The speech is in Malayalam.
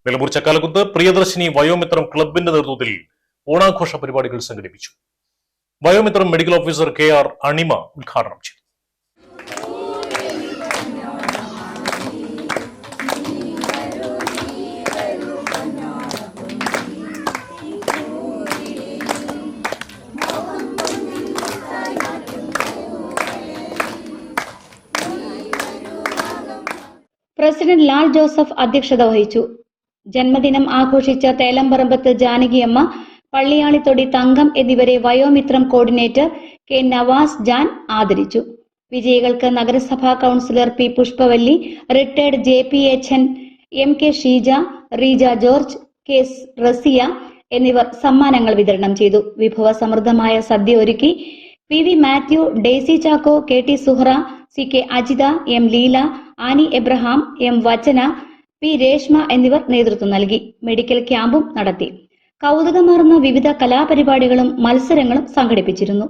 നിലമ്പൂർ ചക്കാലക്കുത്ത് പ്രിയദർശിനി വയോമിത്രം ക്ലബിന്റെ നേതൃത്വത്തിൽ ഓണാഘോഷ പരിപാടികൾ സംഘടിപ്പിച്ചു. വയോമിത്രം മെഡിക്കൽ ഓഫീസർ KR അണിമ ഉദ്ഘാടനം ചെയ്തു. പ്രസിഡന്റ് ലാൽ ജോസഫ് അധ്യക്ഷത വഹിച്ചു. ജന്മദിനം ആഘോഷിച്ച തേലംപറമ്പത്ത് ജാനകിയമ്മ, പള്ളിയാളിത്തൊടി തങ്കം എന്നിവരെ വയോമിത്രം കോർഡിനേറ്റർ K. നവാസ് ജാൻ ആദരിച്ചു. വിജയികൾക്ക് നഗരസഭാ councillor P. Pushpavalli, retired JPHN MK Sheeja, Reeja George, K. Rasiya എന്നിവർ സമ്മാനങ്ങൾ വിതരണം ചെയ്തു. വിഭവസമൃദ്ധമായ സദ്യ ഒരുക്കി PV Mathew, Daisy Chacko, KT Suhara, CK Ajitha, M. Leela, Annie Abraham, M. Vachana, P. Reshma എന്നിവർ നേതൃത്വം നൽകി. മെഡിക്കൽ ക്യാമ്പും നടത്തി. കൗതുകമാർന്ന വിവിധ കലാപരിപാടികളും മത്സരങ്ങളും സംഘടിപ്പിച്ചിരുന്നു.